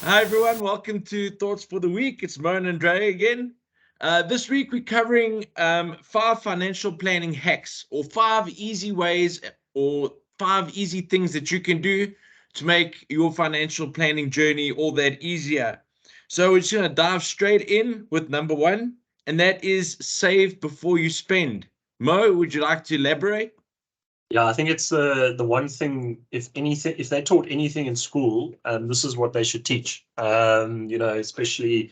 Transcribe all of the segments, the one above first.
Hi everyone, welcome to Thoughts for the Week. It's Moan and Dre again. This week we're covering 5 financial planning hacks, or 5 easy ways, or 5 easy things that you can do to make your financial planning journey all that easier. So we're just going to dive straight in with number 1, and that is save before you spend. Mo, would you like to elaborate? Yeah, I think it's the one thing, if they taught anything in school, this is what they should teach. Especially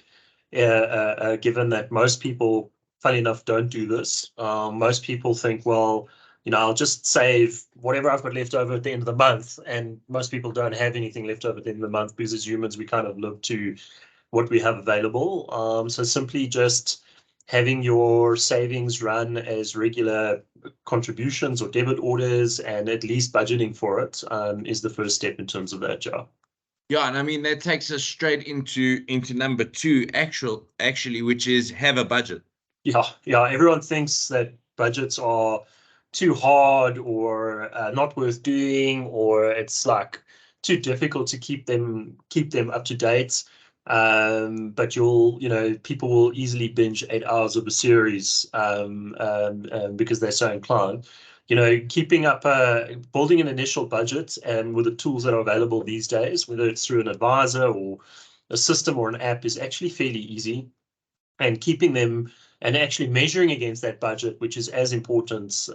given that most people, funny enough, don't do this. Most people think, well, I'll just save whatever I've got left over at the end of the month, and most people don't have anything left over at the end of the month because as humans, we kind of live to what we have available. So simply just having your savings run as regular contributions or debit orders and at least budgeting for it is the first step in terms of that, job. Yeah, and I mean that takes us straight into number 2, actually, which is have a budget. Yeah. Everyone thinks that budgets are too hard or not worth doing, or it's like too difficult to keep them up to date. But people will easily binge 8 hours of a series because they're so inclined. Keeping up, building an initial budget, and with the tools that are available these days, whether it's through an advisor or a system or an app, is actually fairly easy, and keeping them and actually measuring against that budget, which is as important,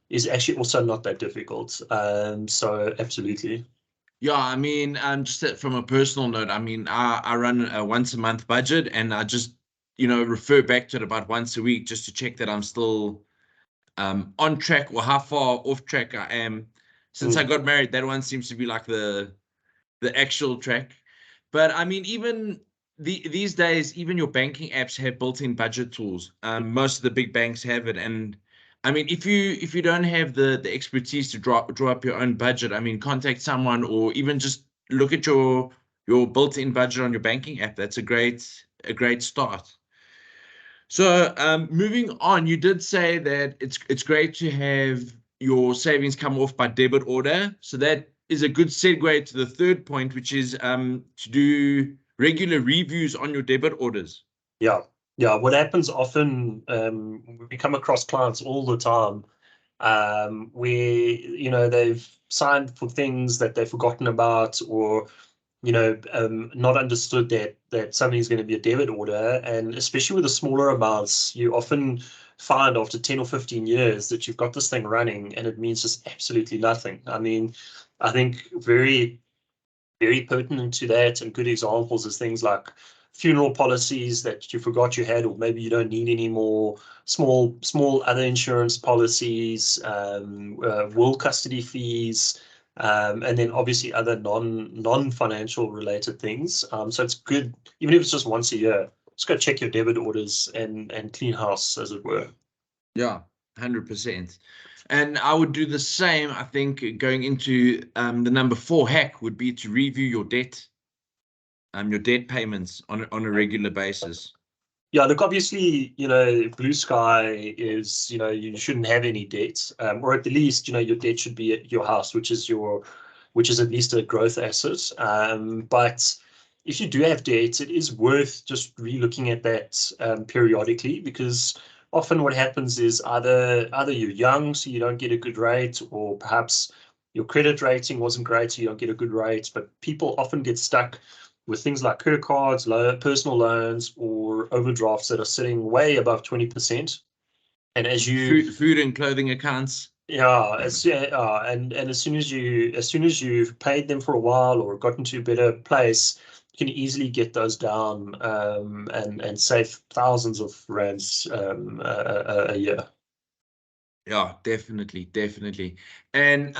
is actually also not that difficult. So absolutely. Yeah, I mean, just from a personal note, I mean, I run a once a month budget, and I just, refer back to it about once a week just to check that I'm still on track, or how far off track I am. Since I Mm. got married, that one seems to be like the actual track. But I mean, even these days, even your banking apps have built-in budget tools. Most of the big banks have it, and I mean, if you don't have the expertise to draw up your own budget, I mean, contact someone, or even just look at your built-in budget on your banking app. That's a great start. So, moving on, you did say that it's great to have your savings come off by debit order. So that is a good segue to the third point, which is to do regular reviews on your debit orders. Yeah. Yeah. What happens often, we come across clients all the time, where, they've signed for things that they've forgotten about, or not understood that something's going to be a debit order. And especially with the smaller amounts, you often find after 10 or 15 years that you've got this thing running and it means just absolutely nothing. I mean, I think very, very pertinent to that and good examples is things like funeral policies that you forgot you had, or maybe you don't need anymore, small other insurance policies, will custody fees, and then obviously other non-financial related things. So it's good, even if it's just once a year, just go check your debit orders and clean house, as it were. Yeah, 100%. And I would do the same. I think going into the number 4 hack would be to review your debt payments on a regular basis. Yeah, look, obviously, blue sky is, you shouldn't have any debts, or at the least, your debt should be at your house, which is at least a growth asset. But if you do have debts, it is worth just re-looking at that periodically, because often what happens is either you're young, so you don't get a good rate, or perhaps your credit rating wasn't great, so you don't get a good rate. But people often get stuck with things like credit cards, personal loans, or overdrafts that are sitting way above 20%. And as you, Food and clothing accounts. yeah, and as soon as you've paid them for a while or gotten to a better place, you can easily get those down, and save thousands of rands a year. Yeah, definitely, definitely. And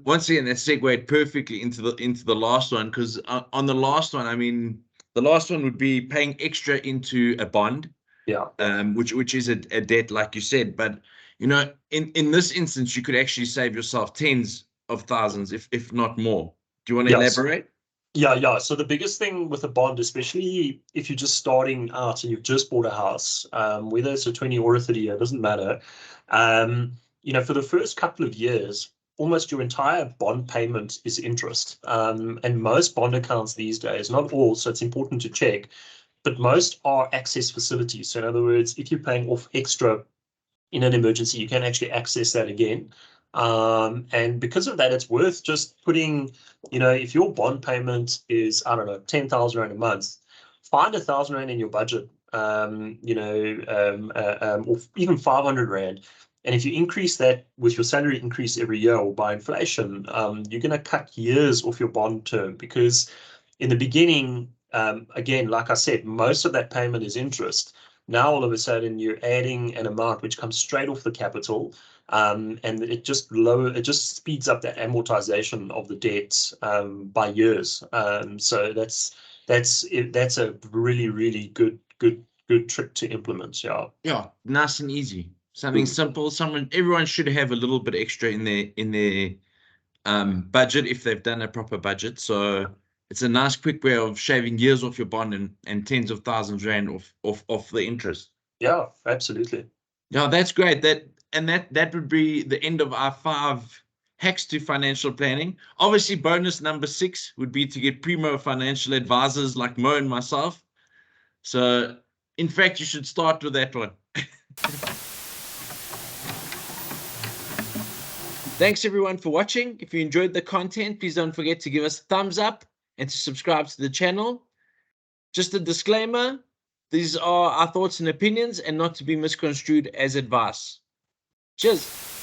once again, that segued perfectly into the last one, because on the last one, I mean, the last one would be paying extra into a bond, Yeah. which is a debt, like you said. But in this instance, you could actually save yourself tens of thousands, if not more. Do you want to Yes. elaborate? Yeah. So the biggest thing with a bond, especially if you're just starting out and you've just bought a house, whether it's a 20 or a 30 year, doesn't matter. For the first couple of years, almost your entire bond payment is interest. And most bond accounts these days, not all, so it's important to check, but most are access facilities. So in other words, if you're paying off extra in an emergency, you can actually access that again. And because of that, it's worth just putting, if your bond payment is, I don't know, 10,000 Rand a month, find 1,000 Rand in your budget, or even 500 Rand. And if you increase that with your salary increase every year or by inflation, you're going to cut years off your bond term, because in the beginning, again, like I said, most of that payment is interest. Now, all of a sudden, you're adding an amount which comes straight off the capital, and it just speeds up that amortization of the debt by years. So that's a really, really good trick to implement. Yeah. Yeah, nice and easy. Something simple. Everyone should have a little bit extra in their budget if they've done a proper budget. So it's a nice quick way of shaving years off your bond and tens of thousands Rand off the interest. Yeah, absolutely. Yeah, that's great. That would be the end of our 5 hacks to financial planning. Obviously, bonus number 6 would be to get primo financial advisors like Mo and myself. So, in fact, you should start with that one. Thanks everyone for watching. If you enjoyed the content, please don't forget to give us a thumbs up and to subscribe to the channel. Just a disclaimer, these are our thoughts and opinions and not to be misconstrued as advice. Cheers.